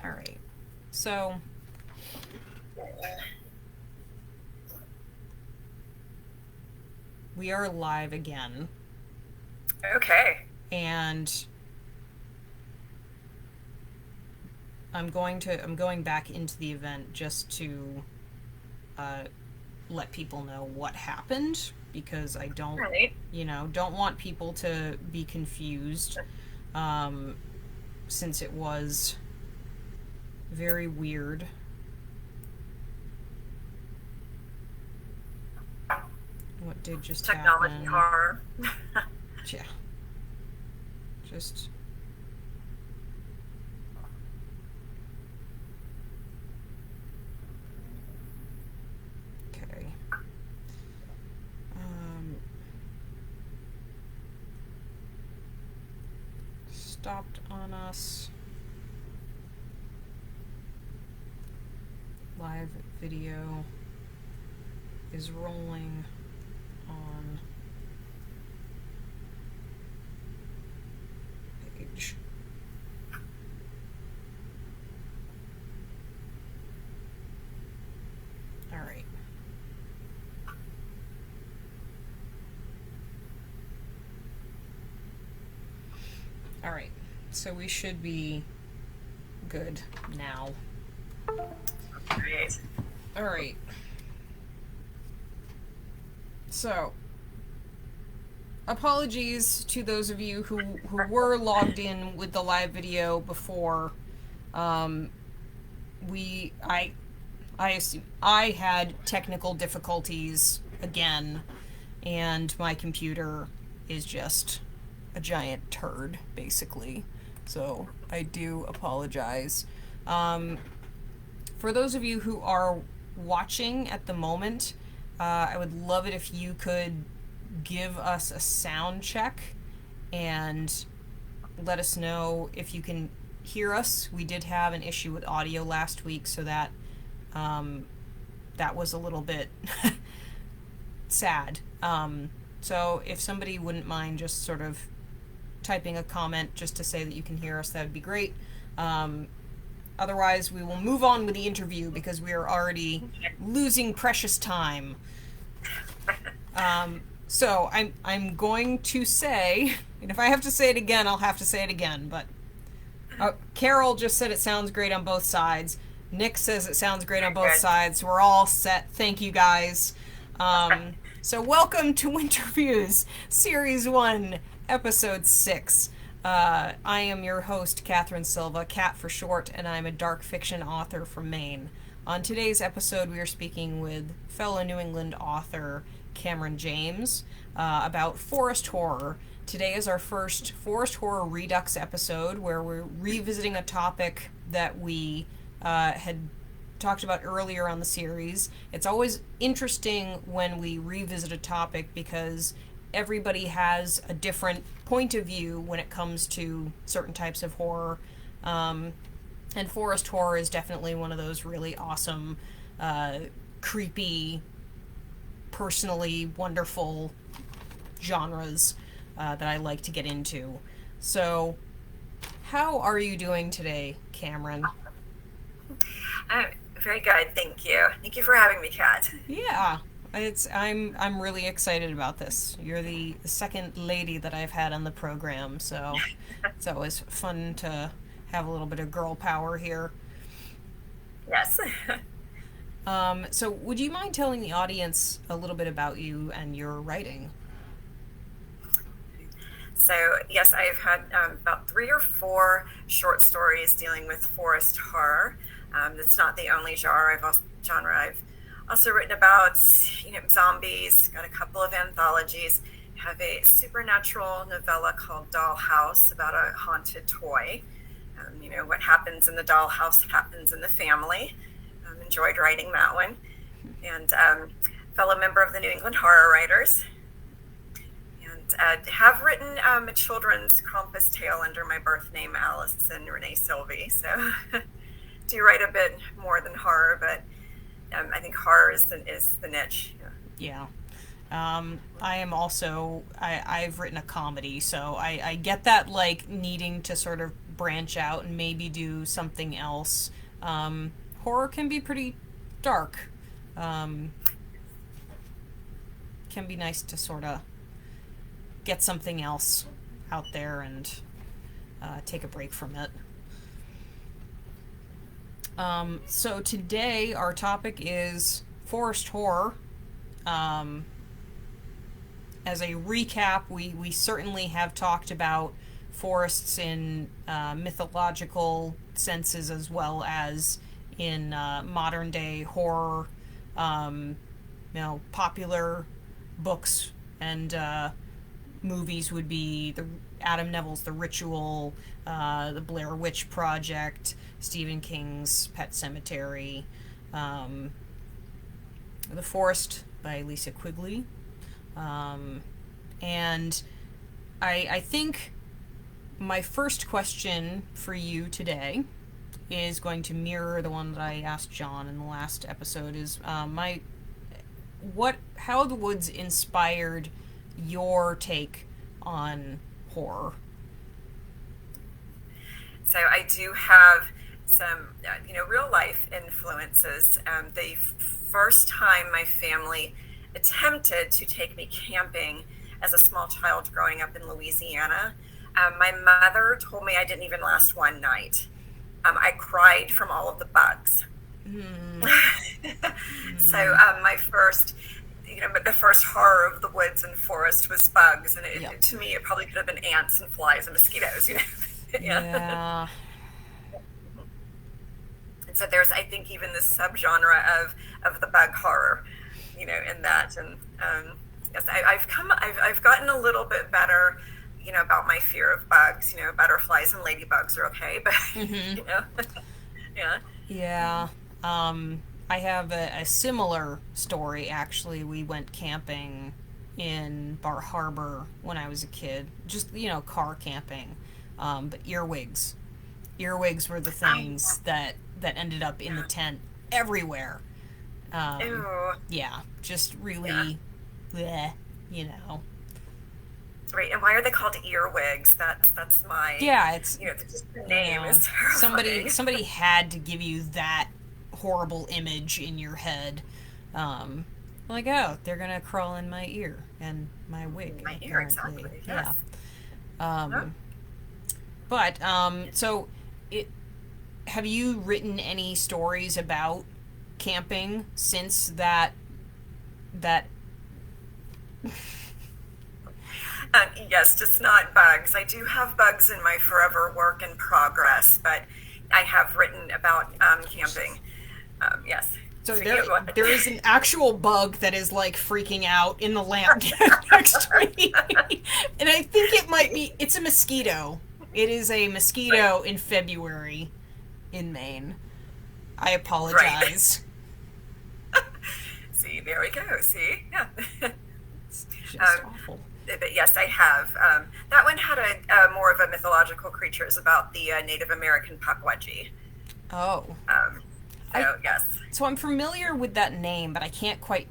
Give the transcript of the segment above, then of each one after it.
Alright. So, we are live again. Okay. And I'm going back into the event just to let people know what happened, because I don't, Right. don't want people to be confused, um, since it was very weird. What did just Technology happen? horror. Yeah. Just. Okay. Um, Stopped on us. Live video is rolling on page. Alright. Alright. So we should be good now. Great. Alright. So, apologies to those of you who were logged in with the live video before. Um, I assume I had technical difficulties again, and my computer is just a giant turd, basically. So I do apologize. Um, for those of you who are watching at the moment, I would love it if you could give us a sound check and let us know if you can hear us. We did have an issue with audio last week, so um, that was a little bit sad. So if somebody wouldn't mind just sort of typing a comment just to say that you can hear us, that would be great. Otherwise, we will move on with the interview because we are already losing precious time. So I'm going to say, and if I have to say it again, I'll have to say it again. But Carol just said it sounds great on both sides. Nick says it sounds great on both Good. sides. We're all set. Thank you, guys. So welcome to Winterviews, Series 1, Episode 6. I am your host, Katherine Silva, Kat for short, and I'm a dark fiction author from Maine. On today's episode, we are speaking with fellow New England author Kameryn James about forest horror. Today is our first forest horror Redux episode, where we're revisiting a topic that we had talked about earlier on the series. It's always interesting when we revisit a topic because everybody has a different point of view when it comes to certain types of horror. And forest horror is definitely one of those really awesome, creepy, personally wonderful genres that I like to get into. So, how are you doing today, Kameryn? Very good. Thank you. Thank you for having me, Kat. Yeah, I'm really excited about this. You're the second lady that I've had on the program, so it's always fun to have a little bit of girl power here. Yes. So would you mind telling the audience a little bit about you and your writing? So, yes, I've had about 3 or 4 short stories dealing with forest horror. That's not the only genre I've also written about, zombies, got a couple of anthologies, have a supernatural novella called Dollhouse about a haunted toy. What happens in the dollhouse happens in the family. Enjoyed writing that one. And fellow member of the New England Horror Writers. And have written a children's Krampus tale under my birth name, Allison Renee Sylvie. So do write a bit more than horror, but I think horror is the niche. Yeah. I am also, I've written a comedy, so I get that, like, needing to sort of branch out and maybe do something else. Horror can be pretty dark. Can be nice to sort of get something else out there and take a break from it. So today our topic is forest horror. As a recap, we certainly have talked about forests in mythological senses as well as in modern day horror. Popular books and movies would be the Adam Neville's The Ritual, the Blair Witch Project, Stephen King's Pet Sematary, The Forest by Lisa Quigley. And I think my first question for you today is going to mirror the one that I asked John in the last episode. Is how the woods inspired your take on horror? So I do have some, real life influences. The first time my family attempted to take me camping as a small child growing up in Louisiana, my mother told me I didn't even last one night. I cried from all of the bugs. So my first, the first horror of the woods and forest was bugs, and to me it probably could have been ants and flies and mosquitoes. Yeah. And so there's, I think, even this subgenre of the bug horror, in that. And yes, I've gotten a little bit better, about my fear of bugs. Butterflies and ladybugs are okay, but yeah. Yeah. I have a similar story, actually. We went camping in Bar Harbor when I was a kid. Just, car camping. But earwigs. Earwigs were the things that ended up in the tent everywhere. Yeah, just really, bleh. Right, and why are they called earwigs? That's my... Yeah, it's... just the name is terrifying. Somebody had to give you that horrible image in your head. Like, oh, they're gonna crawl in my ear and my wig. My ear, exactly. Yes. Yeah. But, have you written any stories about camping since that yes, just not bugs. I do have bugs in my forever work in progress, but I have written about camping. Yes. So there is an actual bug that is like freaking out in the lamp next to me. And I think it's a mosquito. It is a mosquito in February in Maine. I apologize. Right. See, there we go. See? Yeah. It's just awful. But yes, I have. That one had a more of a mythological creature. It's about the Native American pukwudgie. Oh. Yes. So I'm familiar with that name, but I can't quite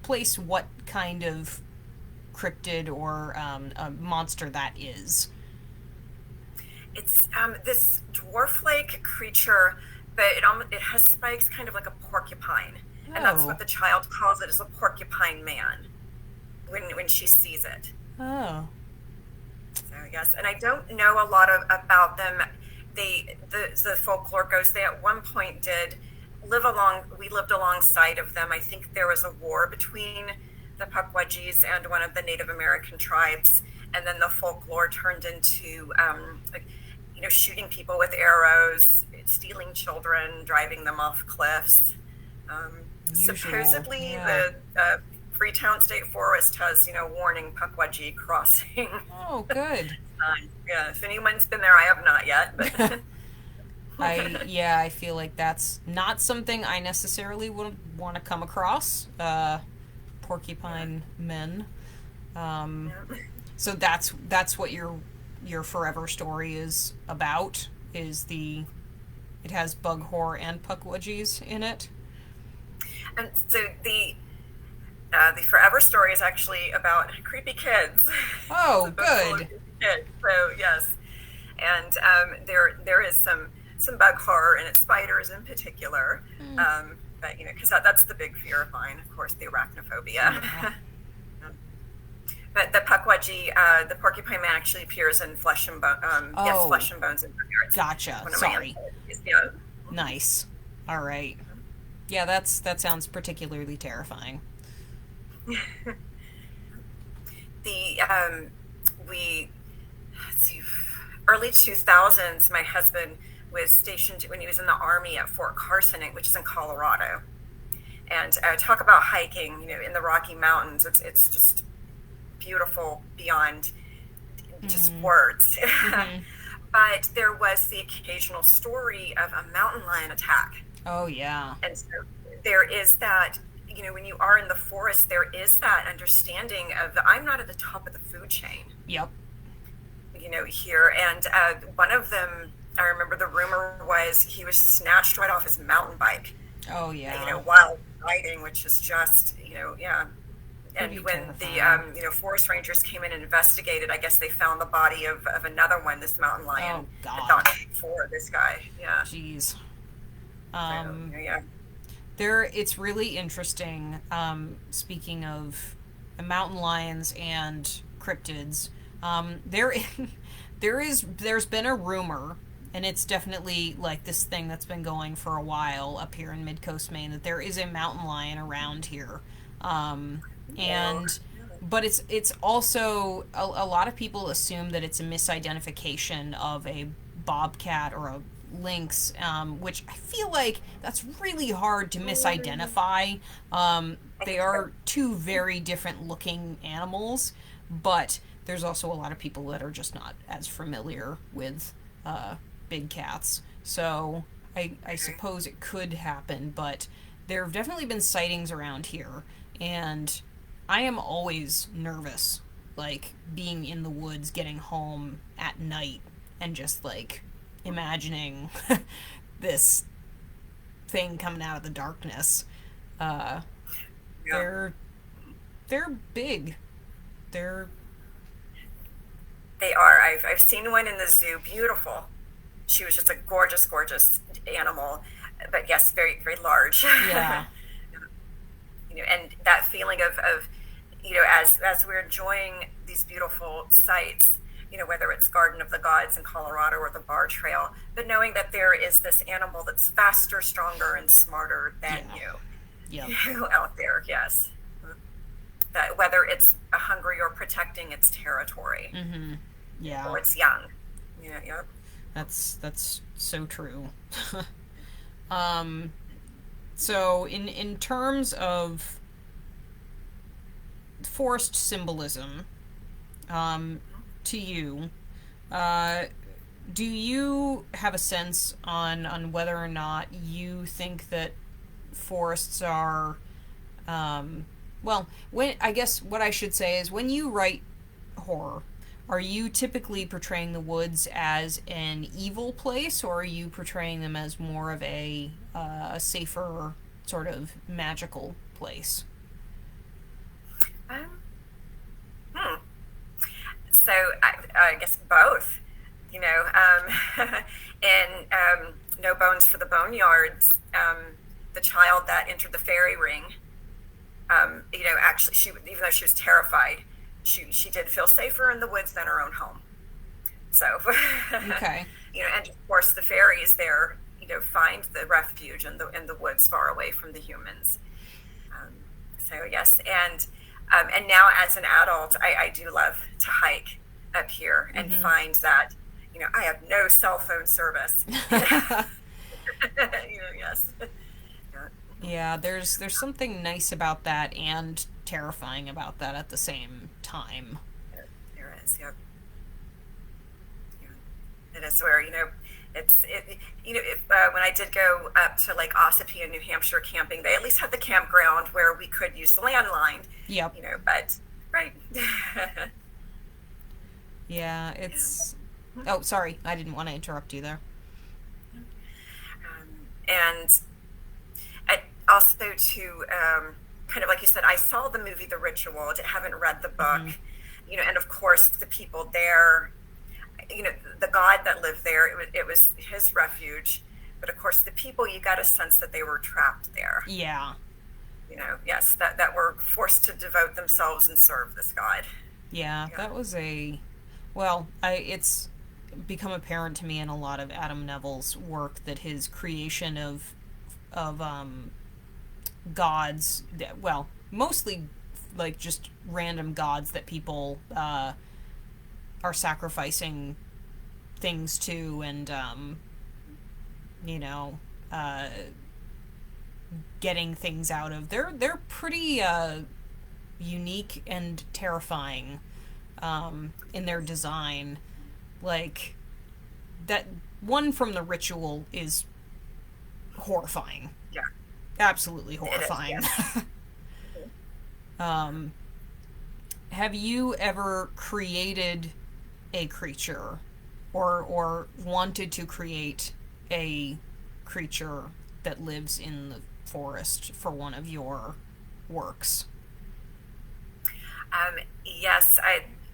place what kind of cryptid or a monster that is. It's this dwarf-like creature, but it has spikes, kind of like a porcupine, and that's what the child calls it, is a porcupine man when she sees it. Oh. So yes, and I don't know a lot about them. The folklore goes, they at one point did we lived alongside of them. I think there was a war between the Pukwudgies and one of the Native American tribes, and then the folklore turned into shooting people with arrows, stealing children, driving them off cliffs. Supposedly, the Freetown State Forest has warning Pukwudgie crossing. Oh, good. Yeah, if anyone's been there, I have not yet. But I feel like that's not something I necessarily would want to come across. Porcupine men. So that's what your forever story is about. It has bug horror and pukwudgies in it. And so the forever story is actually about creepy kids. Oh, good. Kids. So yes, And there is some bug horror, and it's spiders in particular. But because that's the big fear of mine, of course, the arachnophobia. Yeah. But the Pukwudgie, the porcupine man, actually appears in Flesh and Bone. Yes, Flesh and Bones and Backyards. Gotcha. Sorry. Yeah. Nice. All right. Yeah, that sounds particularly terrifying. Let's see, early 2000s, my husband was stationed when he was in the Army at Fort Carson, which is in Colorado. And talk about hiking, in the Rocky Mountains. It's just beautiful beyond just words. But there was the occasional story of a mountain lion attack. Oh, yeah. And so there is that, when you are in the forest, there is that understanding of I'm not at the top of the food chain. Yep. Here. And one of them, I remember the rumor was he was snatched right off his mountain bike. Oh, yeah. While riding, which is just, yeah. And when terrifying. the forest rangers came in and investigated, I guess they found the body of another one, this mountain lion. Oh, God. Not for this guy. Yeah. Jeez. Yeah. It's really interesting, speaking of mountain lions and cryptids, there's been a rumor, and it's definitely like this thing that's been going for a while up here in Mid-Coast Maine, that there is a mountain lion around here. But it's also, a lot of people assume that it's a misidentification of a bobcat or a lynx, which I feel like that's really hard to misidentify. They are two very different looking animals, but there's also a lot of people that are just not as familiar with big cats. So I suppose it could happen, but there have definitely been sightings around here, and I am always nervous, like, being in the woods, getting home at night, and just, like, imagining this thing coming out of the darkness. They're big. They are. I've seen one in the zoo. Beautiful. She was just a gorgeous, gorgeous animal, but yes, very, very large. Yeah. And that feeling of as we're enjoying these beautiful sights, whether it's Garden of the Gods in Colorado or the Bar Trail, but knowing that there is this animal that's faster, stronger, and smarter than you out there, yes. That whether it's hungry or protecting its territory, or it's young, yep. That's so true. So in terms of forest symbolism, to you, do you have a sense on whether or not you think that forests are, I guess what I should say is, when you write horror, are you typically portraying the woods as an evil place, or are you portraying them as more of a safer, sort of magical place? So I guess both, in No Bones for the Boneyards, the child that entered the fairy ring, actually, even though she was terrified, she did feel safer in the woods than her own home. So, okay. And of course the fairies there, find the refuge in the woods far away from the humans. So yes, and now as an adult, I do love to hike up here and find that, I have no cell phone service. Yes. Yeah, there's something nice about that and terrifying about that at the same time. There is, yep. Yeah. It is where, when I did go up to Lake Ossipee in New Hampshire camping, they at least had the campground where we could use the landline. Yep. But, right. Yeah, it's... Oh, sorry, I didn't want to interrupt you there. And also to, kind of like you said, I saw the movie The Ritual, I haven't read the book, and of course the people there, the god that lived there, it was his refuge. But of course, the people, you got a sense that they were trapped there. Yeah. Yes, that were forced to devote themselves and serve this god. Yeah, that was it's become apparent to me in a lot of Adam Neville's work that his creation of gods, well, mostly like just random gods that people are sacrificing things to, and you know, getting things out of. They're pretty unique and terrifying in their design. Like, that one from the ritual is horrifying. Yeah. Absolutely horrifying. It is, yes. Have you ever created a creature or wanted to create a creature that lives in the forest for one of your works? Yes,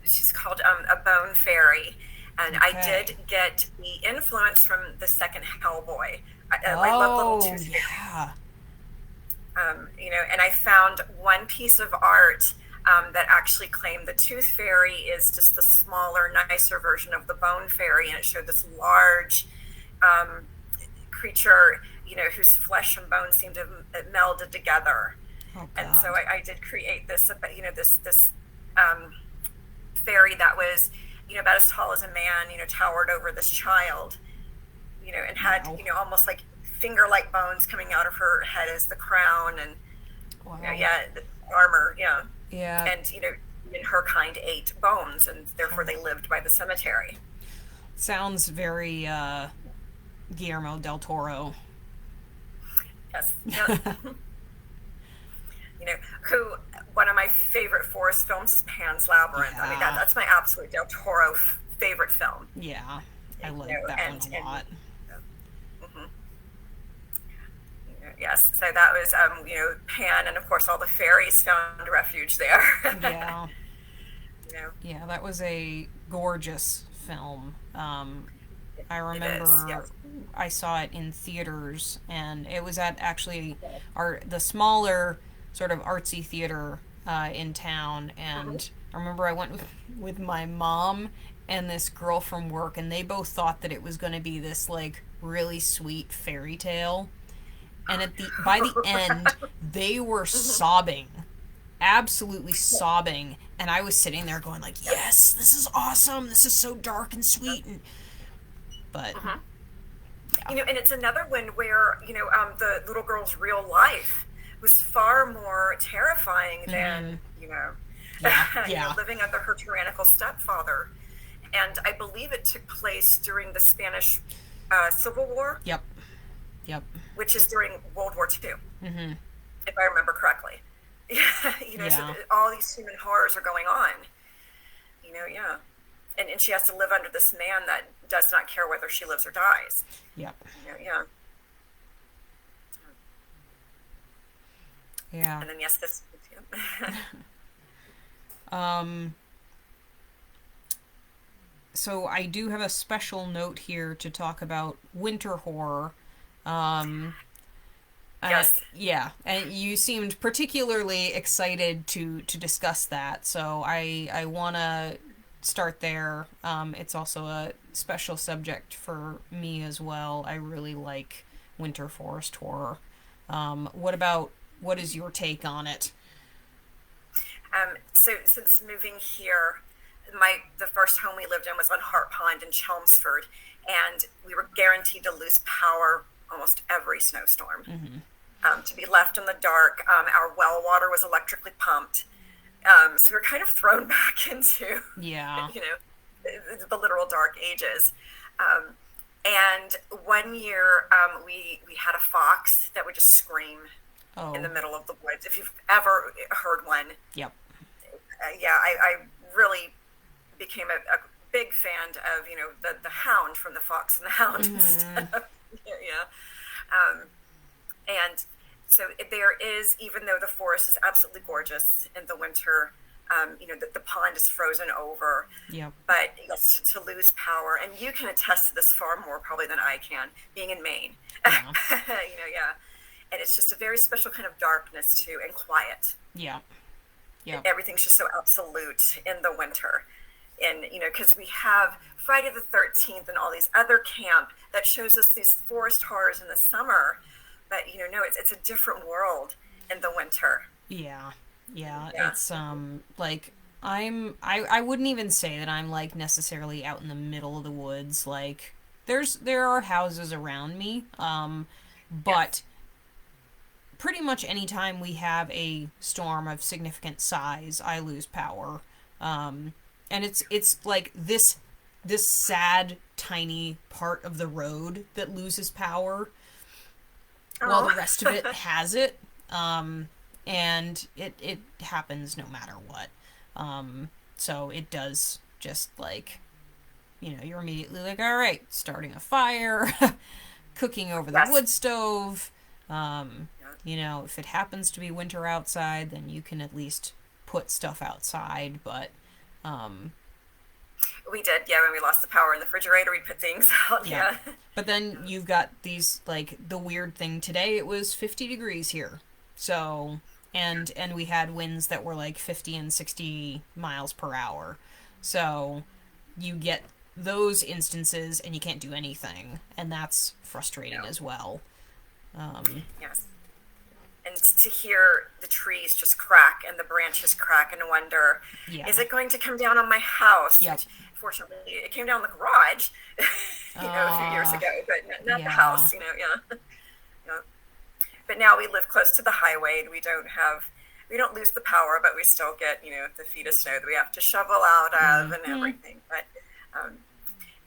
she's called a bone fairy, and Okay. I did get the influence from the second Hellboy. I love little tooth fairies. Yeah. And I found one piece of art that actually claimed the tooth fairy is just the smaller, nicer version of the bone fairy, and it showed this large creature, whose flesh and bone seemed to have melded together. Oh, And so God. I did create this, this fairy that was, about as tall as a man, towered over this child, and had, Wow. almost like finger-like bones coming out of her head as the crown, and Wow. the armor, Yeah. and her kind ate bones, and therefore they lived by the cemetery. Sounds very Guillermo del Toro. Yes. Who one of my favorite forest films is Pan's Labyrinth. I mean, Yeah. that's my absolute Del Toro favorite film. Yeah. I like You know, that and- one a lot. Mhm. Yes, so that was Pan, and of course all the fairies found refuge there. Yeah. You know, Yeah, that was a gorgeous film. I remember yes. I saw it in theaters, and it was at actually the smaller sort of artsy theater in town. And I remember I went with my mom and this girl from work, and they both thought that it was going to be this like really sweet fairy tale. And by the end, they were sobbing, absolutely sobbing, and I was sitting there going like, "Yes, this is awesome. This is so dark and sweet." But and it's another one where the little girl's real life was far more terrifying than Yeah. living under her tyrannical stepfather. And I believe it took place during the Spanish Civil War, Yep. which is during World War II, Mm-hmm. if I remember correctly. So Yeah. all these human horrors are going on. And she has to live under this man that does not care whether she lives or dies. Yep. Yeah. Yeah. And then yes, this. So I do have a special note here to talk about winter horror. Um, Yes. Yeah, and you seemed particularly excited to discuss that, so I want to start there. It's also a special subject for me as well. I really like winter forest horror. What is your take on it? So since moving here, the first home we lived in was on Hart Pond in Chelmsford, and we were guaranteed to lose power almost every snowstorm. Mm-hmm. To be left in the dark. Our well water was electrically pumped, so we were kind of thrown back into Yeah. the literal dark ages. And one year we had a fox that would just scream in the Oh, middle of the woods. If you've ever heard one, yep. I really became a big fan of the hound from the Fox and the Hound and stuff. And so there is, even though the forest is absolutely gorgeous in the winter, the pond is frozen over. Yep. But yes, to lose power, and you can attest to this far more probably than I can, being in Maine. Yeah. Yeah. And it's just a very special kind of darkness too, and quiet. Yeah. Yeah. Everything's just so absolute in the winter. And, because we have Friday the 13th and all these other camp that shows us these forest horrors in the summer. But, no, it's a different world in the winter. Yeah. Yeah. Yeah. It's like I wouldn't even say that I'm like necessarily out in the middle of the woods. Like there are houses around me. But pretty much anytime we have a storm of significant size, I lose power. And it's like this sad tiny part of the road that loses power while the rest of it has it. And it happens no matter what. So it does just like, you're immediately like, all right, starting a fire, cooking over the wood stove. If it happens to be winter outside, then you can at least put stuff outside, but we did, when we lost the power in the refrigerator, we put things out. Yeah. But then you've got these, like, the weird thing today, it was 50 degrees here. So, and we had winds that were like 50 and 60 miles per hour. So you get those instances and you can't do anything, and that's frustrating as well. Yes. And to hear the trees just crack and the branches crack and wonder, is it going to come down on my house? Yep. Which, fortunately, it came down the garage, a few years ago, but not the house, yeah. But now we live close to the highway, and we don't lose the power, but we still get, the feet of snow that we have to shovel out of and everything. But,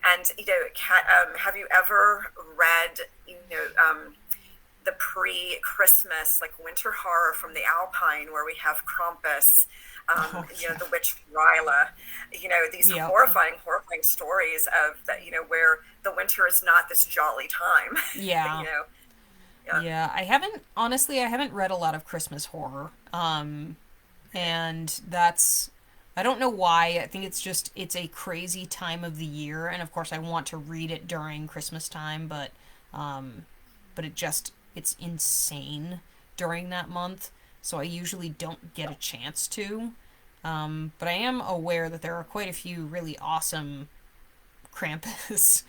and, Kat, have you ever read, the pre-Christmas, like winter horror from the Alpine, where we have Krampus, the witch Ryla, these horrifying stories of that, where the winter is not this jolly time. Yeah. Yeah, I haven't read a lot of Christmas horror. And I don't know why. I think it's a crazy time of the year, and of course I want to read it during Christmas time, but it's insane during that month, so I usually don't get a chance to. But I am aware that there are quite a few really awesome Krampus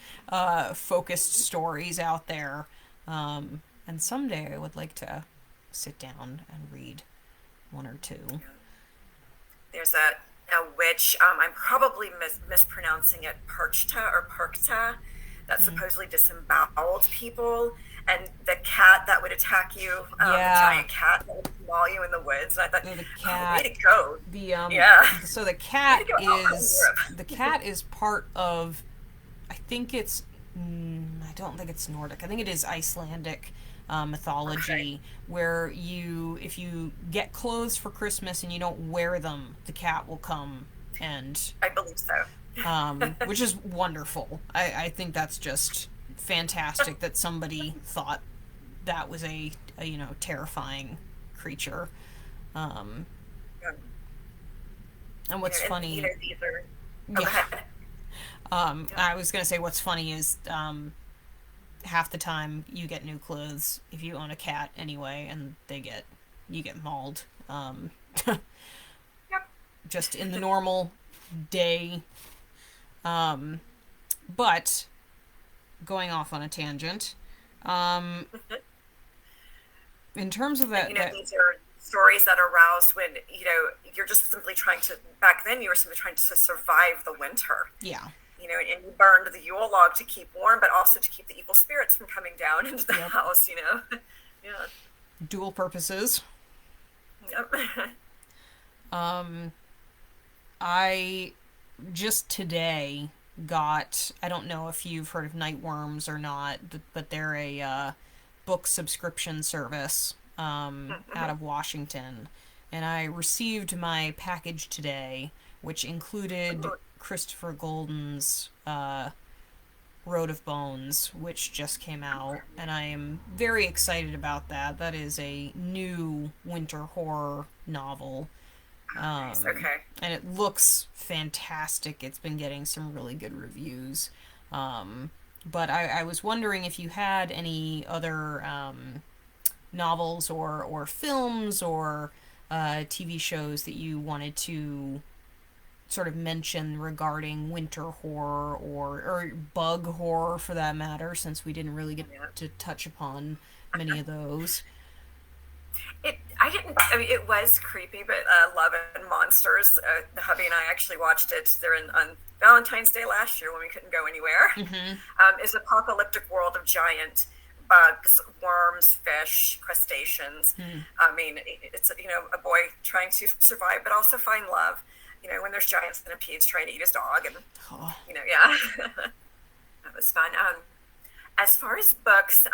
focused stories out there. And someday I would like to sit down and read one or two. There's a witch, I'm probably mispronouncing it, Perkta, that supposedly disemboweled people, and the cat that would attack you, the giant cat that would maul you in the woods. And I thought, the cat, way to go. So the cat is part of, I think it's, I don't think it's Nordic. I think it is Icelandic mythology, where if you get clothes for Christmas and you don't wear them, the cat will come and... I believe so. Which is wonderful. I think that's just fantastic that somebody thought that was a terrifying creature. And what's funny... these are... I was going to say what's funny is half the time you get new clothes if you own a cat anyway, and you get mauled. Just in the normal day. But going off on a tangent, in terms of that, these are stories that arouse when you're just simply trying to. Back then, you were simply trying to survive the winter. Yeah. And you burned the Yule log to keep warm, but also to keep the evil spirits from coming down into the house. Yeah. Dual purposes. Yep. I just today got, I don't know if you've heard of Nightworms or not, but they're a book subscription service out of Washington. And I received my package today, which included Christopher Golden's Road of Bones, which just came out, and I am very excited about that. That is a new winter horror novel. Nice. Okay. And it looks fantastic. It's been getting some really good reviews. But I was wondering if you had any other novels or films or TV shows that you wanted to sort of mention regarding winter horror or bug horror for that matter, since we didn't really get Yeah. to touch upon many of those. I didn't. I mean, it was creepy, but Love and Monsters. The hubby and I actually watched it. They're on Valentine's Day last year when we couldn't go anywhere. Mm-hmm. Is apocalyptic world of giant bugs, worms, fish, crustaceans. Hmm. I mean, it's a boy trying to survive, but also find love. When there's giant centipedes trying to eat his dog, and Oh. yeah, that was fun. As far as books,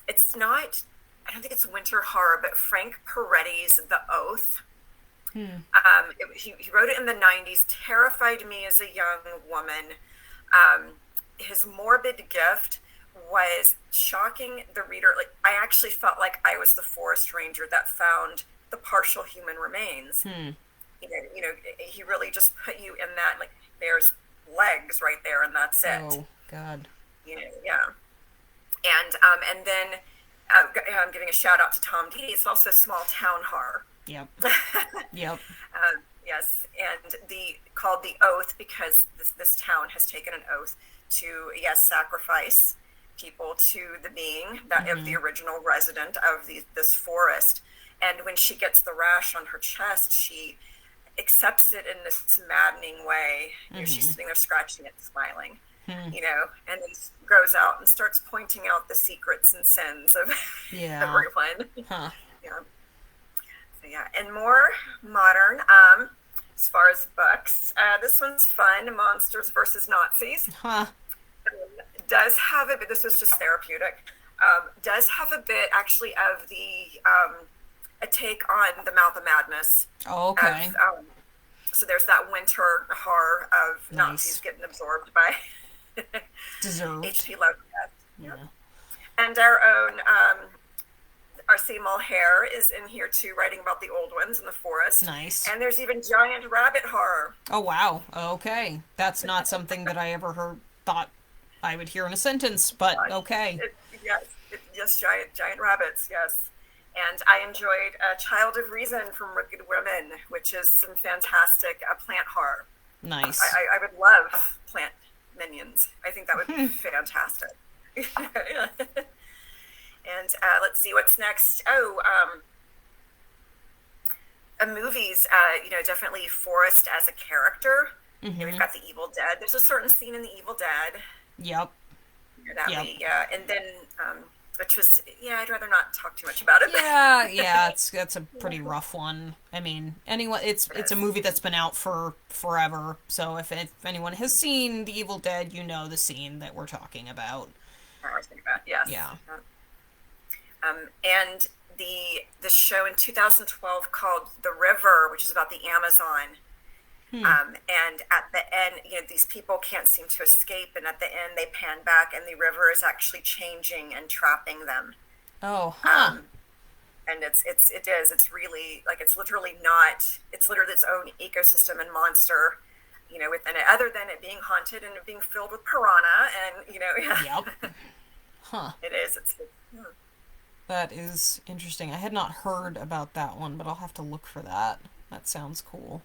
it's not. I don't think it's winter horror, but Frank Peretti's The Oath. Hmm. He wrote it in the 90s, terrified me as a young woman. His morbid gift was shocking the reader. Like, I actually felt like I was the forest ranger that found the partial human remains. Hmm. He really just put you in that, like, there's legs right there, and that's it. Oh God. Yeah. And then I'm giving a shout out to Tom D. It's also small town horror. Yep. Yep. Yes, and called The Oath because this town has taken an oath to, yes, sacrifice people to the being that of the original resident of this forest. And when she gets the rash on her chest, she accepts it in this maddening way. She's sitting there scratching it, smiling. And then goes out and starts pointing out the secrets and sins of everyone. Huh. Yeah. So yeah, and more modern. As far as books, this one's fun. Monsters versus Nazis. Huh. Does have a bit. This was just therapeutic. Does have a bit actually of the a take on the Mouth of Madness. Oh, okay. So there's that winter horror of Nazis getting absorbed by Deserved. H.P. Lovecraft. Yeah. And our own R.C. Mulhare is in here too, writing about the old ones in the forest. Nice. And there's even giant rabbit horror. Oh wow. Okay. That's not something that I ever thought I would hear in a sentence, but okay. Yes, giant rabbits, yes. And I enjoyed Child of Reason from Wicked Women, which is some fantastic plant horror. Nice. I would love plant minions. I think that would be fantastic. And let's see what's next. Movies, definitely Forrest as a character. We've got The Evil Dead. There's a certain scene in The Evil Dead. Yep. And then, which was, I'd rather not talk too much about it. Yeah, that's a pretty rough one. I mean, it's a movie that's been out for forever. So if anyone has seen The Evil Dead, you know the scene that we're talking about. I was thinking about, yes. Yeah. And the show in 2012 called The River, which is about the Amazon. And at the end, these people can't seem to escape, and at the end they pan back and the river is actually changing and trapping them. Oh, huh. And it's really, like, it's literally its own ecosystem and monster, within it, other than it being haunted and it being filled with piranha and, Yep. Huh. It is. That is interesting. I had not heard about that one, but I'll have to look for that. That sounds cool.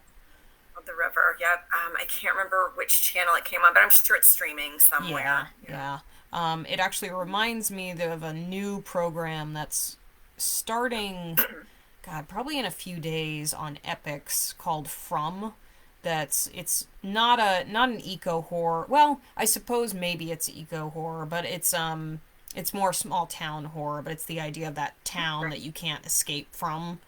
The River, yep. I can't remember which channel it came on, but I'm sure it's streaming somewhere. Yeah. It actually reminds me of a new program that's starting, God, probably in a few days on Epix called From. It's not an eco horror. Well, I suppose maybe it's eco horror, but it's more small town horror. But it's the idea of that town that you can't escape from.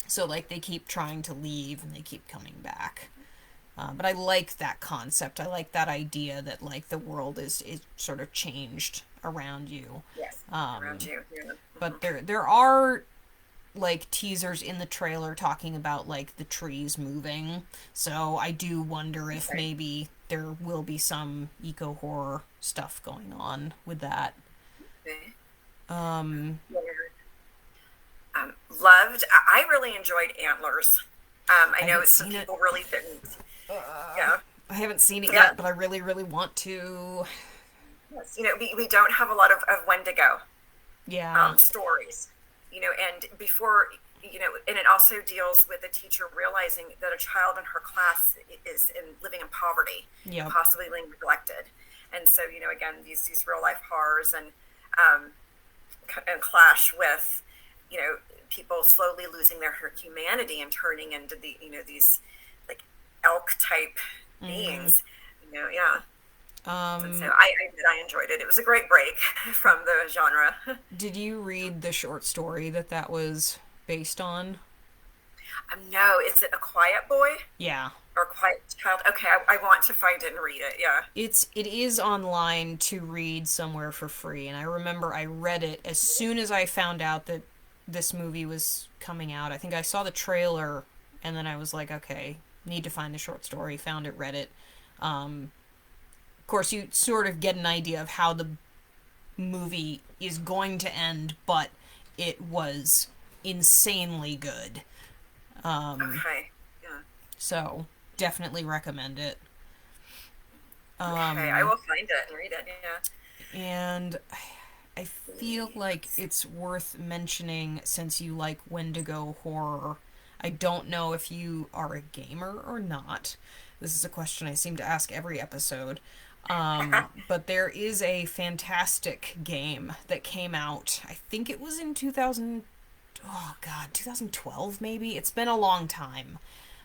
So, like, they keep trying to leave and they keep coming back. But I like that concept. I like that idea that, like, the world is sort of changed around you. Yes, around you. Yeah. But there are, like, teasers in the trailer talking about, like, the trees moving. So I do wonder if maybe there will be some eco-horror stuff going on with that. Okay. Loved. I really enjoyed Antlers. I know some people really didn't. Yeah. I haven't seen it yet, but I really, really want to. Yes. We don't have a lot of Wendigo stories, and before, and it also deals with a teacher realizing that a child in her class is living in poverty, possibly being neglected. And so, again, these real life horrors and clash with, people slowly losing their humanity and turning into these like elk type beings, yeah. And so I enjoyed it. It was a great break from the genre. Did you read the short story that was based on? No, is it A Quiet Boy? Yeah. Or Quiet Child? Okay, I want to find it and read it. Yeah. It is online to read somewhere for free, and I remember I read it as soon as I found out that this movie was coming out. I think I saw the trailer, and then I was like, okay, need to find the short story. Found it, read it. Of course, you sort of get an idea of how the movie is going to end, but it was insanely good. Okay. Yeah. So definitely recommend it. Okay, I will find it and read it. Yeah. And I feel like it's worth mentioning, since you like Wendigo horror. I don't know if you are a gamer or not. This is a question I seem to ask every episode. But there is a fantastic game that came out. I think it was in 2012 maybe. It's been a long time.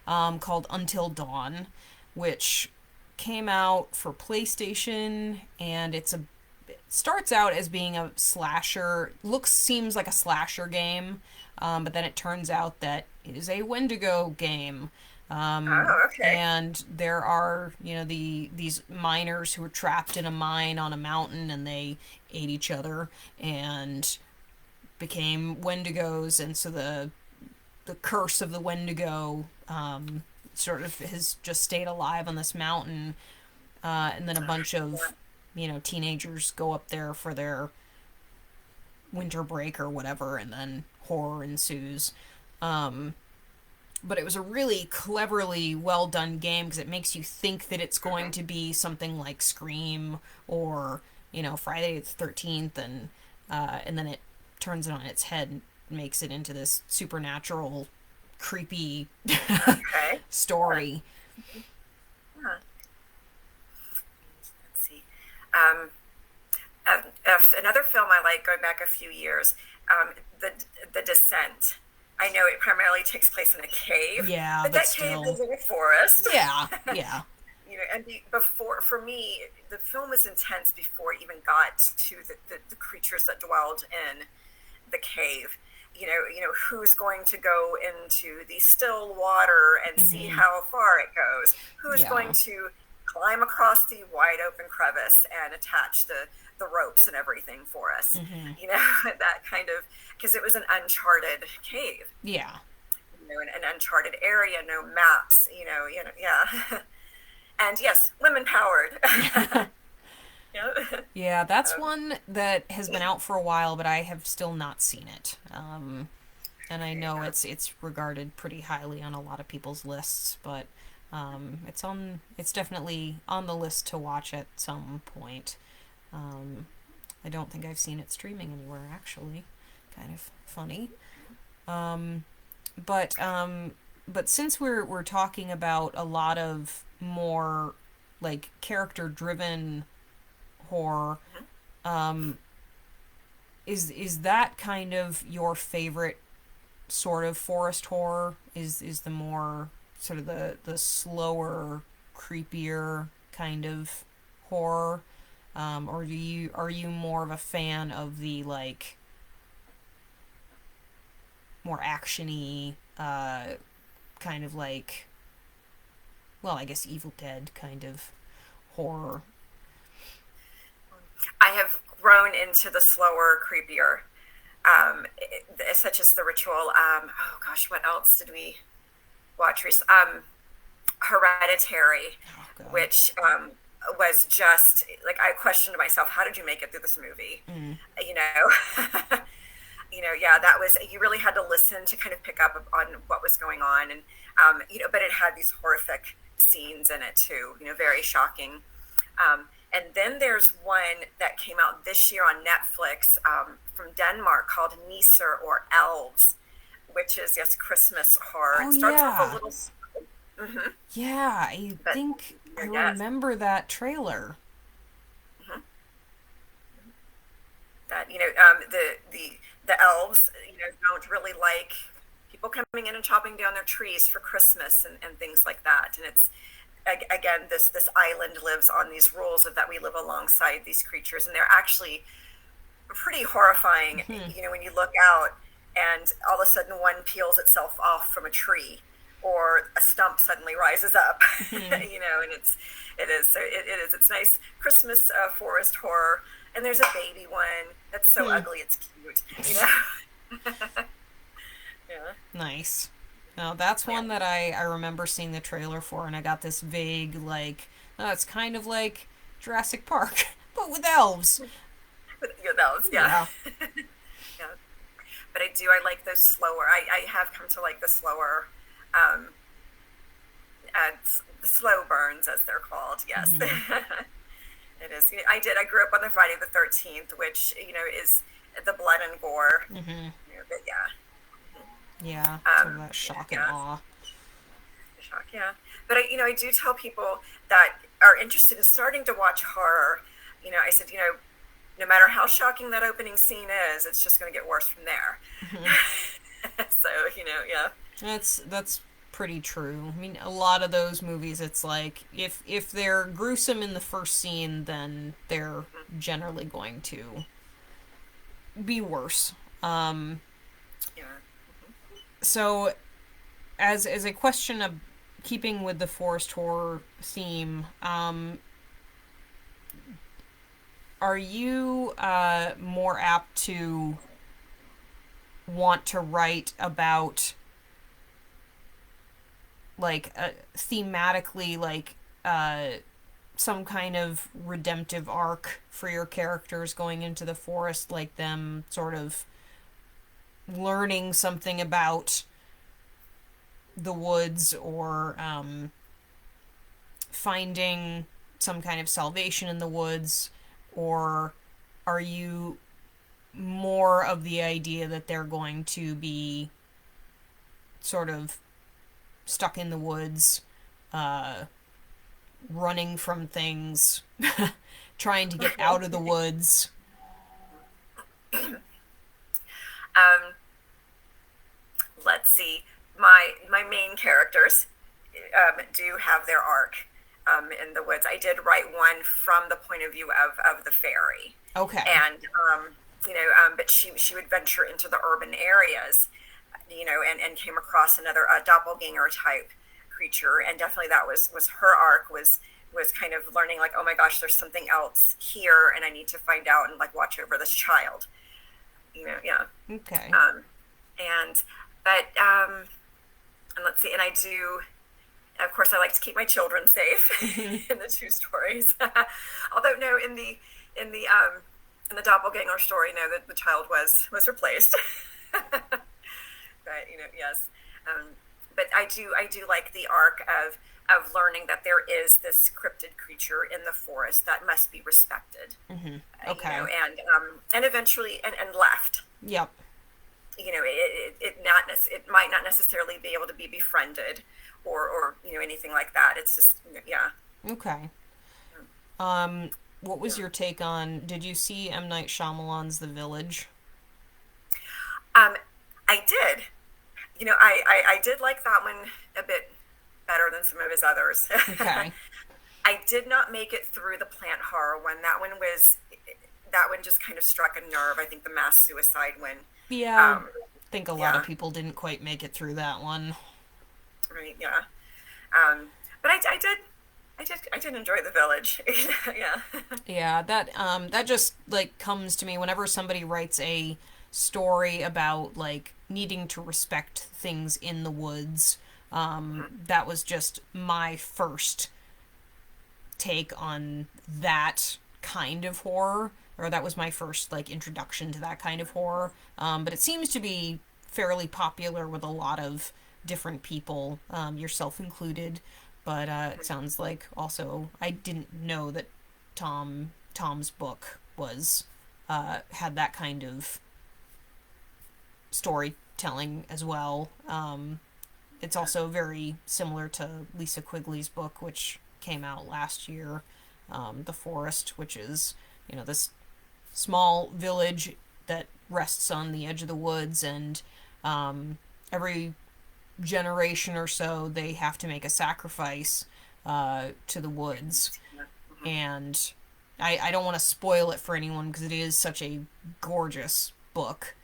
Called Until Dawn, which came out for PlayStation, and it starts out as being a slasher. Seems like a slasher game, but then it turns out that it is a Wendigo game. Okay. And there are, these miners who are trapped in a mine on a mountain, and they ate each other and became Wendigos, and so the curse of the Wendigo sort of has just stayed alive on this mountain, and then a bunch of teenagers go up there for their winter break or whatever, and then horror ensues. But it was a really cleverly well done game, because it makes you think that it's going to be something like Scream or Friday the 13th, and then it turns it on its head and makes it into this supernatural, creepy story. Huh. Let's see. Another film I like, going back a few years, the Descent. I know it primarily takes place in a cave. Yeah, but that cave is in a forest. Yeah. And for me, the film was intense before it even got to the creatures that dwelled in the cave. Who's going to go into the still water and see how far it goes? Who's going to climb across the wide open crevice and attach the ropes and everything for us? That kind of, because it was an uncharted cave. Yeah. An uncharted area, no maps. Yeah. And yes, women powered. Yeah, that's one that has been out for a while, but I have still not seen it. And I know it's regarded pretty highly on a lot of people's lists, but it's definitely on the list to watch at some point. I don't think I've seen it streaming anywhere, actually. Kind of funny. But since we're talking about a lot of more like character-driven horror, is that kind of your favorite sort of forest horror? Is the more sort of the slower, creepier kind of horror, or are you more of a fan of the like more actiony, kind of like, well, I guess Evil Dead kind of horror? I have grown into the slower, creepier, such as The Ritual. Oh gosh, what else did we watch recently? Hereditary, which was just like, I questioned myself, how did you make it through this movie? that was, you really had to listen to kind of pick up on what was going on. And, but it had these horrific scenes in it too, very shocking. And then there's one that came out this year on Netflix from Denmark called Nisser or Elves, which is, yes, Christmas horror. Oh, It starts yeah. with a little. Mm-hmm. Yeah, I But think I yes, remember that trailer. hmm that the elves, don't really like people coming in and chopping down their trees for Christmas and things like that. And it's, again, this island lives on these rules of that we live alongside these creatures, and they're actually pretty horrifying. Hmm. When you look out and all of a sudden one peels itself off from a tree, or a stump suddenly rises up. Hmm. And it's nice Christmas forest horror. And there's a baby one that's so Hmm. ugly it's cute. Yeah. Nice. Now, that's Yeah. one that I remember seeing the trailer for, and I got this vague, like, oh, it's kind of like Jurassic Park, but with elves. Yeah, that was, yeah. Yeah. Yeah. But I like those slower. I have come to like the slower, um, the slow burns, as they're called. Yes. Hmm. It is. I grew up on the Friday the 13th, which is the blood and gore. Hmm. But yeah. Yeah, sort of Um, that shock and yeah. awe. Shock. Yeah. But I do tell people that are interested in starting to watch horror. I said, no matter how shocking that opening scene is, it's just going to get worse from there. Hmm. So, yeah. That's pretty true. I mean, a lot of those movies, it's like if they're gruesome in the first scene, then they're generally going to be worse. Um, Yeah. so as a question of keeping with the forest horror theme, are you more apt to want to write about like thematically like some kind of redemptive arc for your characters going into the forest, like them sort of learning something about the woods, or finding some kind of salvation in the woods? Or are you more of the idea that they're going to be sort of stuck in the woods, uh, running from things, trying to get out of the woods? Um, let's see. My main characters do have their arc in the woods. I did write one from the point of view of the fairy, Okay. and but she would venture into the urban areas, and came across another doppelganger type creature, and definitely that was her arc, was kind of learning, like, oh my gosh, there's something else here, and I need to find out and like watch over this child. Yeah. Okay. And but and let's see, and I do, of course, I like to keep my children safe in the two stories. Although no, in the doppelganger story, no, the child was replaced. But yes. But I do like the arc of learning that there is this cryptid creature in the forest that must be respected. Hmm. Okay. And eventually and left. Yep. It might not necessarily be able to be befriended, or anything like that. It's just, yeah. Okay. What was your take on? Did you see M. Night Shyamalan's The Village? Um, I did. I did like that one a bit better than some of his others. Okay. I did not make it through the plant horror one. That one just kind of struck a nerve. I think the mass suicide one. Yeah, I Um, think a lot of yeah, people didn't quite make it through that one. right, yeah. But I did enjoy the village. Yeah. Yeah, that just like comes to me whenever somebody writes a story about like needing to respect things in the woods. That was just my first take on that kind of horror. or that was my first like introduction to that kind of horror. But it seems to be fairly popular with a lot of different people, yourself included. But it sounds like also I didn't know that Tom's book was had that kind of storytelling as well. It's also very similar to Lisa Quigley's book, which came out last year, The Forest, which is, this small village that rests on the edge of the woods, and every generation or so they have to make a sacrifice to the woods. And I don't want to spoil it for anyone because it is such a gorgeous book.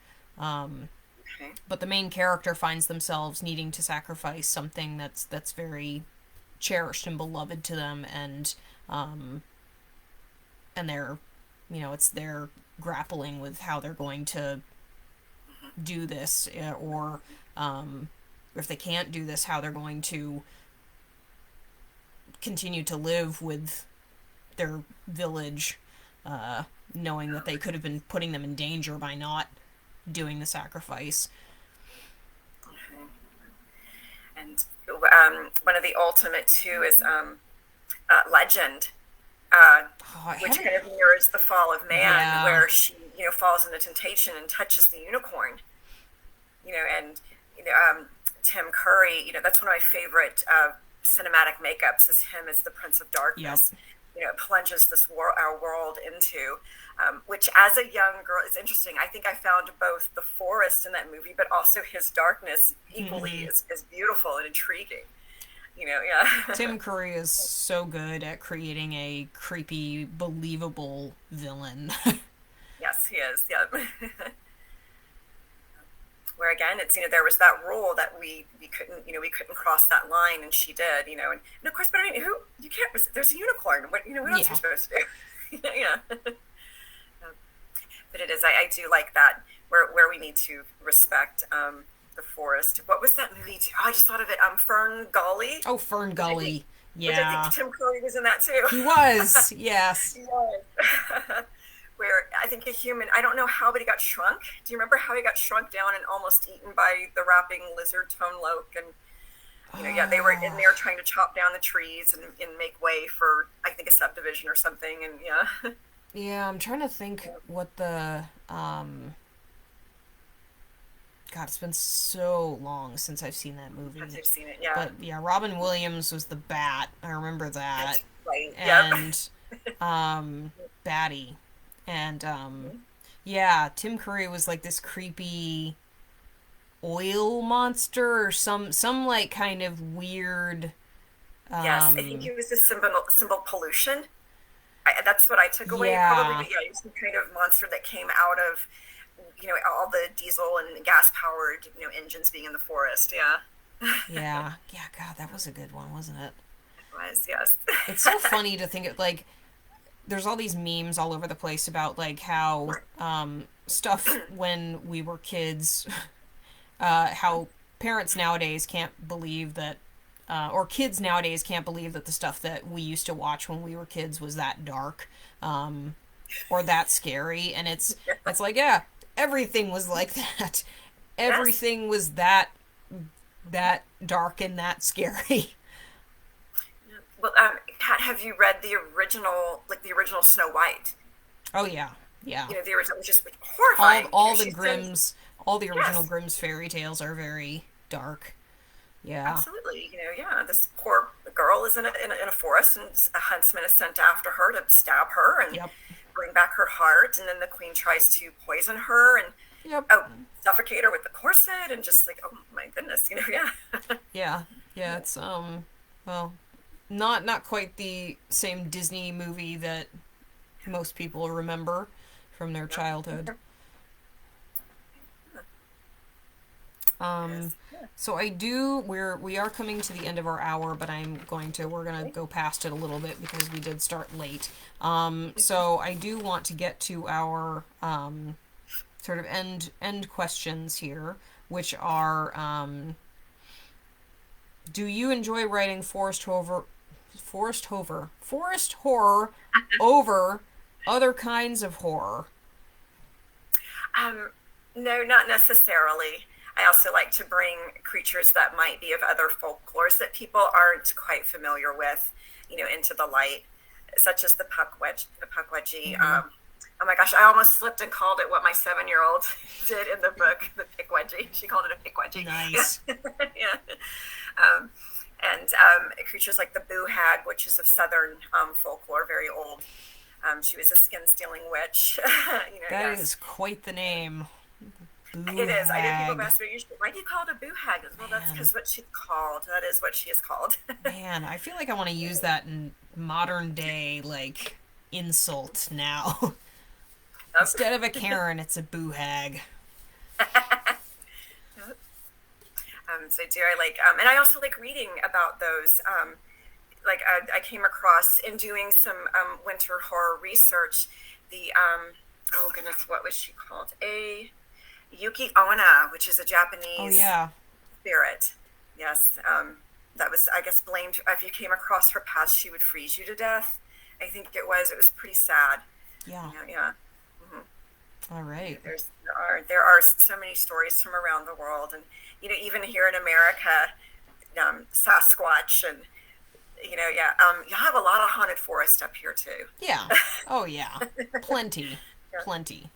But the main character finds themselves needing to sacrifice something that's very cherished and beloved to them, and they're, it's their grappling with how they're going to do this, or if they can't do this, how they're going to continue to live with their village, knowing that they could have been putting them in danger by not doing the sacrifice. And one of the ultimate too is Legend, which kind of mirrors the fall of man, where she falls into temptation and touches the unicorn. And Tim Curry, that's one of my favorite cinematic makeups, is him as the Prince of Darkness. Plunges our world into, which as a young girl is interesting. I think I found both the forest in that movie, but also his darkness equally is beautiful and intriguing. Tim Curry is so good at creating a creepy, believable villain. Yes, he is. Yeah. Where again, it's there was that rule that we couldn't cross that line, and she did, and of course, but who you can't. There's a unicorn. What else are you supposed to do? Yeah. But it is. I do like that where we need to respect the forest. What was that movie? I just thought of it. Fern Gully. Oh, Fern Gully. Yeah. I think Tim Curry was in that too. He was. Yes. He was. Where I think a human, I don't know how, but he got shrunk. Do you remember how he got shrunk down and almost eaten by the rapping lizard Tone Loc? And they were in there trying to chop down the trees and make way for, I think, a subdivision or something. And yeah, I'm trying to think what the God, it's been so long since I've seen that movie. Since I've seen it, yeah. But yeah, Robin Williams was the Bat. I remember that. That's right. And Batty. And yeah, Tim Curry was like this creepy oil monster or some like kind of weird. Yes, I think he was the symbol pollution. That's what I took away. Yeah. Probably, he was some kind of monster that came out of all the diesel and gas powered engines being in the forest. Yeah. Yeah. God, that was a good one, wasn't it? It was. Yes. It's so funny to think of, like, there's all these memes all over the place about like how stuff when we were kids, how parents nowadays can't believe that, or kids nowadays can't believe that the stuff that we used to watch when we were kids was that dark, or that scary. And it's like, yeah, everything was like that. Everything was that dark and that scary. Well, Pat, have you read the original Snow White? Oh yeah. The original was just horrifying. All the original Grimm's fairy tales are very dark. Yeah. Absolutely. This poor girl is in a forest, and a huntsman is sent after her to stab her and bring back her heart, and then the queen tries to poison her and suffocate her with the corset, and just like, oh my goodness, Yeah, it's well, not quite the same Disney movie that most people remember from their childhood. So we are coming to the end of our hour, but we're gonna go past it a little bit because we did start late. So I do want to get to our sort of end questions here, which are, do you enjoy writing forest horror over other kinds of horror? Um, no, not necessarily. I also like to bring creatures that might be of other folklores that people aren't quite familiar with, into the light, such as the puckwudgie. Mm-hmm. Oh my gosh, I almost slipped and called it what my 7-year-old did in the book, the pickwudgie. She called it a pickwudgie. Nice. Yeah. And creatures like the boo hag, which is of southern folklore, very old. She was a skin-stealing witch. That yes. is quite the name. Boo It is. I know people hag. ask me, why do you call it a boo hag? Well, that's Man. because what she's called. That is what she is called. Man, I feel like I want to use that in modern day, like, insult now. Instead of a Karen, it's a boo hag. So do I like, and I also like reading about those. I came across in doing some winter horror research, the, oh goodness, what was she called? A Yuki Onna, which is a Japanese Oh, yeah. spirit. Yes. That was, I guess, blamed. If you came across her path, she would freeze you to death. I think it was. It was pretty sad. Yeah. Yeah. All right. There are so many stories from around the world, and even here in America, Sasquatch, and you have a lot of haunted forest up here too. Yeah. Oh, yeah. Plenty. Yeah. Plenty.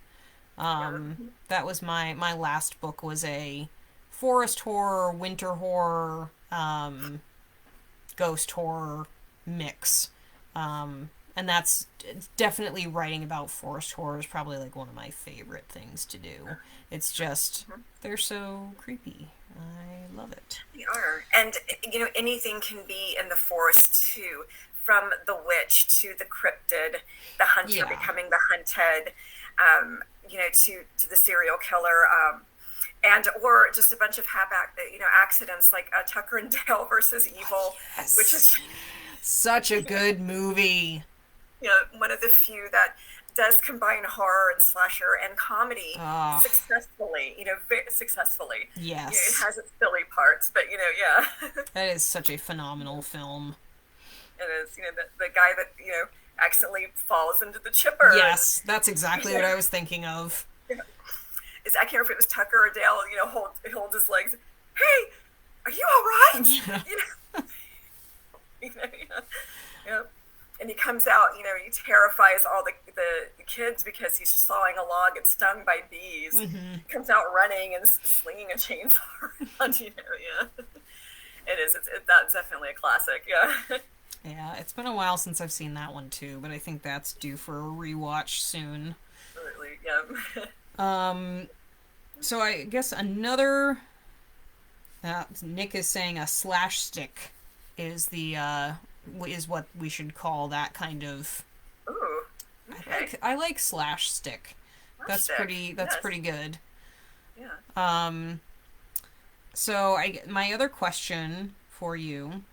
Yeah. That was my last book was a forest horror, winter horror, ghost horror mix. And that's definitely writing about forest horror is probably like one of my favorite things to do. It's just, they're so creepy. I love it. They are. And, anything can be in the forest too, from the witch to the cryptid, the hunter Yeah. becoming the hunted, to the serial killer, or just a bunch of accidents like Tucker and Dale versus Evil, Yes. which is Such a good movie. one of the few that does combine horror and slasher and comedy Ah. successfully, very successfully. Yes. It has its silly parts, but, yeah. That is such a phenomenal film. It is, the guy that, accidentally falls into the chipper. Yes, that's exactly what I was thinking of. I can't remember if it was Tucker or Dale, hold his legs. Hey, are you all right? Yeah. And he comes out, he terrifies all the kids because he's sawing a log and stung by bees. Mm-hmm. Comes out running and slinging a chainsaw around, yeah. It is. That's definitely a classic, yeah. Yeah, it's been a while since I've seen that one too, but I think that's due for a rewatch soon. Absolutely, yeah. So I guess another Nick is saying a slash stick is is what we should call that kind of. Ooh, okay. I like slash stick. That's Stick. pretty good. Yeah. So my other question for you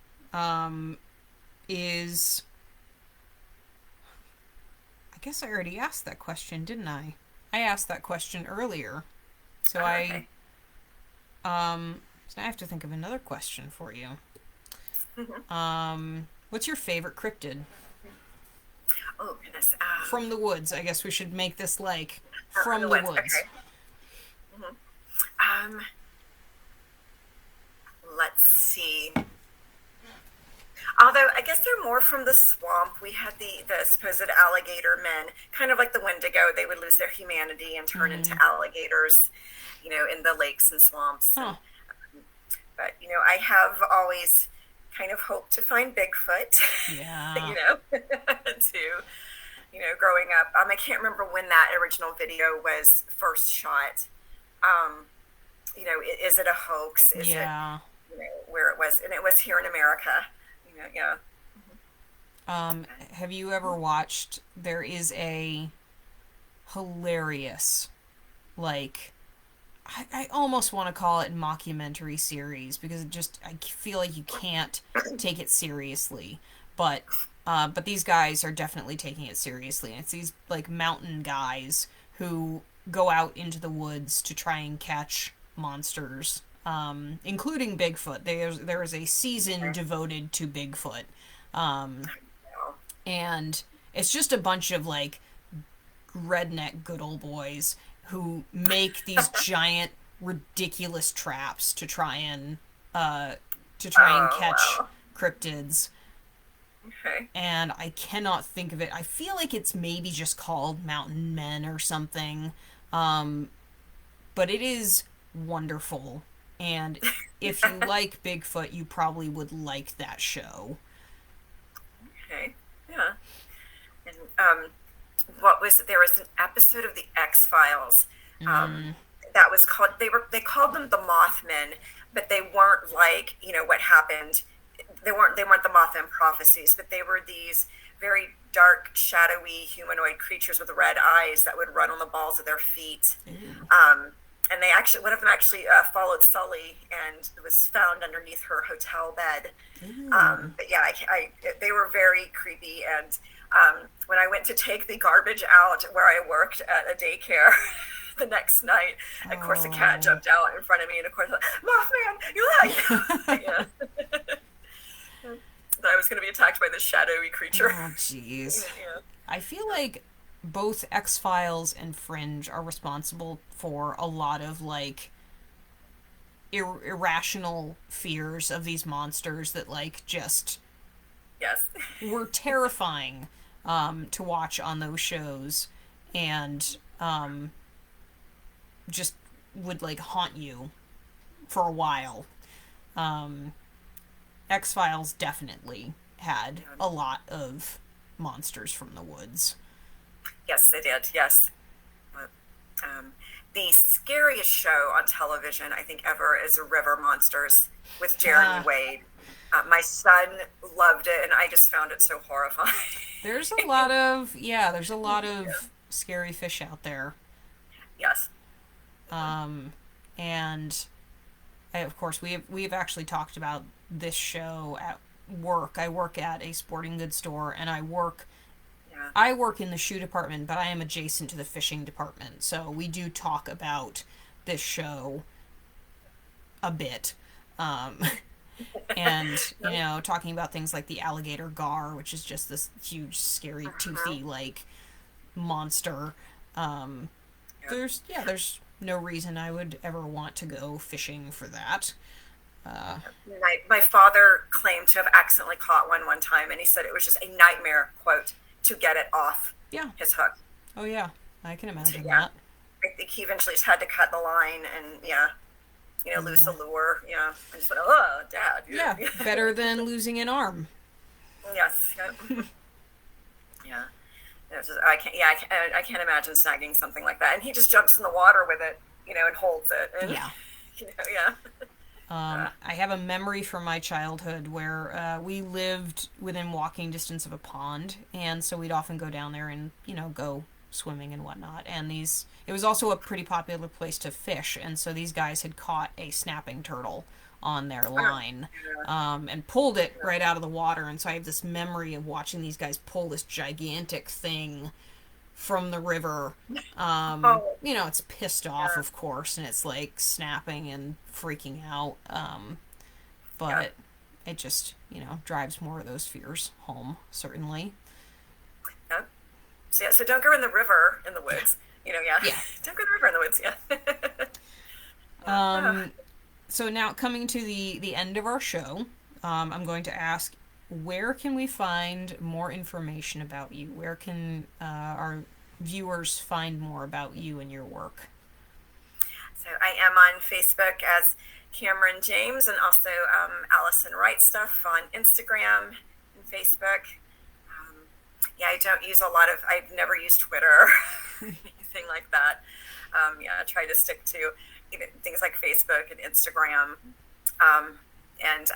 is, I guess I already asked that question, didn't I? I asked that question earlier. So Okay. so I have to think of another question for you. Mm-hmm. What's your favorite cryptid? Oh goodness. From the woods. I guess we should make this like from the woods. Okay. Mm-hmm. Let's see. Although I guess they're more from the swamp. We had the supposed alligator men, kind of like the Wendigo. They would lose their humanity and turn into alligators, in the lakes and swamps. Huh. But I have always kind of hoped to find Bigfoot. Yeah. Growing up. I can't remember when that original video was first shot. Is it a hoax? Is it, where it was? And it was here in America. Yeah. Have you ever watched, there is a hilarious, like, I almost want to call it mockumentary series because I feel like you can't take it seriously, but these guys are definitely taking it seriously. And it's these like mountain guys who go out into the woods to try and catch monsters, including Bigfoot. There is a season devoted to Bigfoot, and it's just a bunch of like redneck good old boys who make these giant, ridiculous traps to try and Oh, catch wow. cryptids. Okay. And I cannot think of it. I feel like it's maybe just called Mountain Men or something. Um, but it is wonderful. And if you like Bigfoot, you probably would like that show. Okay. Yeah. And what was it? There was an episode of the X Files um, that was called. They called them the Mothmen, but they weren't like what happened. They weren't the Mothman prophecies, but they were these very dark, shadowy humanoid creatures with red eyes that would run on the balls of their feet. And one of them actually followed Sully and was found underneath her hotel bed. But yeah, they were very creepy. And when I went to take the garbage out where I worked at a daycare the next night, of course, a cat jumped out in front of me, and of course, Mothman, you're alive. Yeah. That I was going to be attacked by this shadowy creature. Oh, jeez. Yeah. I feel like both X-Files and Fringe are responsible for a lot of, like, irrational fears of these monsters that, like, just Yes. were terrifying to watch on those shows, and just would, like, haunt you for a while. X-Files definitely had a lot of monsters from the woods. Yes, they did. Yes. Um, the scariest show on television, I think, ever is River Monsters with Jeremy Wade. My son loved it, and I just found it so horrifying. There's a lot of scary fish out there. Yes. And of course, we've actually talked about this show at work. I work at a sporting goods store, and I work in the shoe department, but I am adjacent to the fishing department. So we do talk about this show a bit. And, talking about things like the alligator gar, which is just this huge, scary, toothy, like, monster. There's no reason I would ever want to go fishing for that. My father claimed to have accidentally caught one time, and he said it was just a nightmare, quote, to get it off his hook. Oh, yeah. I can imagine So, that. I think he eventually just had to cut the line and, lose the lure. Yeah. I just went, oh, Dad. Yeah, better than losing an arm. Yes. Yeah. I can't imagine snagging something like that. And he just jumps in the water with it, and holds it. And, Yeah. Yeah. I have a memory from my childhood where we lived within walking distance of a pond, and so we'd often go down there and, go swimming and whatnot. And it was also a pretty popular place to fish, and so these guys had caught a snapping turtle on their line and pulled it right out of the water. And so I have this memory of watching these guys pull this gigantic thing from the river. It's pissed off, of course, and it's like snapping and freaking out. But it just, drives more of those fears home, certainly. Yeah. So don't go in the river in the woods. Yeah. Don't go in the river in the woods. Yeah. So now coming to the end of our show, I'm going to ask, where can we find more information about you? Where can our viewers find more about you and your work? So I am on Facebook as Kameryn James, and also Allison Wright Stuff on Instagram and Facebook. I don't use I've never used Twitter or anything like that. I try to stick to things like Facebook and Instagram, and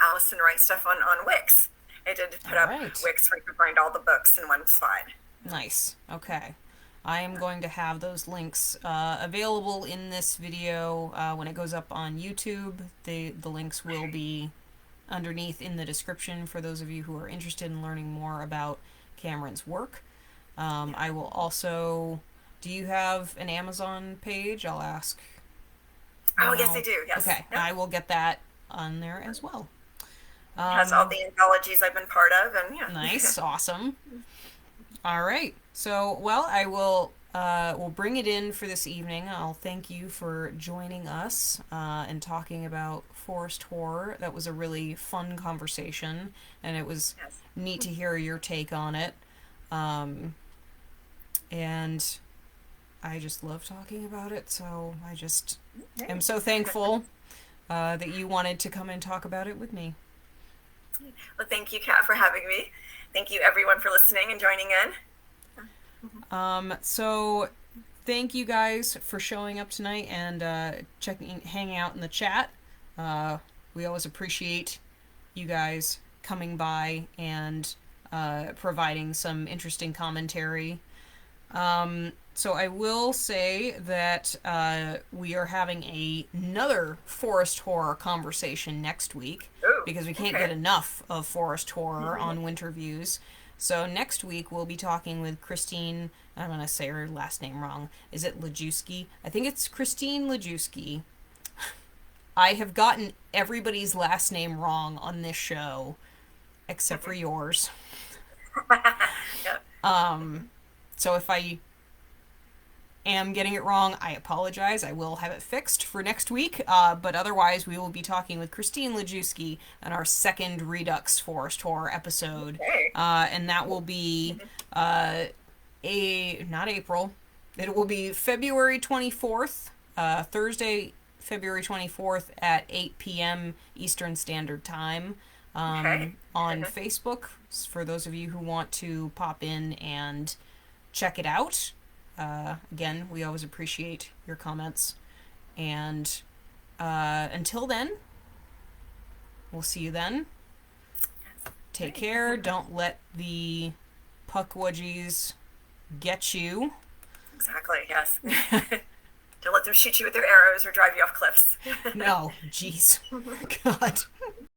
Allison Wright Stuff on Wix. I did put up Wix where you can find all the books in one spot. Nice. Okay. I am going to have those links available in this video when it goes up on YouTube. The links will be underneath in the description for those of you who are interested in learning more about Kameryn's work. I will also... Do you have an Amazon page? I'll ask. Oh, yes, I do. Yes. Okay. Yep. I will get that on there as well. It has all the anthologies I've been part of, and Nice. Awesome. All right. So, well, I will we'll bring it in for this evening. I'll thank you for joining us and talking about forest horror. That was a really fun conversation, and it was Yes. neat to hear your take on it. Um, and I just love talking about it, so I just am Great. so thankful that you wanted to come and talk about it with me. Well, thank you, Kat, for having me. Thank you, everyone, for listening and joining in. So thank you guys for showing up tonight and hanging out in the chat. Uh, we always appreciate you guys coming by and providing some interesting commentary. So I will say that we are having another forest horror conversation next week Oh, because we can't get okay. enough of forest horror on Winter Views. So next week we'll be talking with Christine. I'm gonna say her last name wrong. Is it Lajewski? I think it's Christine Lajewski. I have gotten everybody's last name wrong on this show except for yours. Yeah. So if I am getting it wrong, I apologize. I will have it fixed for next week. But otherwise, we will be talking with Christine Lajewski on our second Redux Forest Horror episode. Okay. And that will be not April. It will be February 24th, Thursday, February 24th at 8 p.m. Eastern Standard Time Okay. on Facebook for those of you who want to pop in and check it out. Again, we always appreciate your comments. And until then, we'll see you then. Take care. Don't let the puckwudgies get you. Exactly. Yes. Don't let them shoot you with their arrows or drive you off cliffs. No, jeez. God.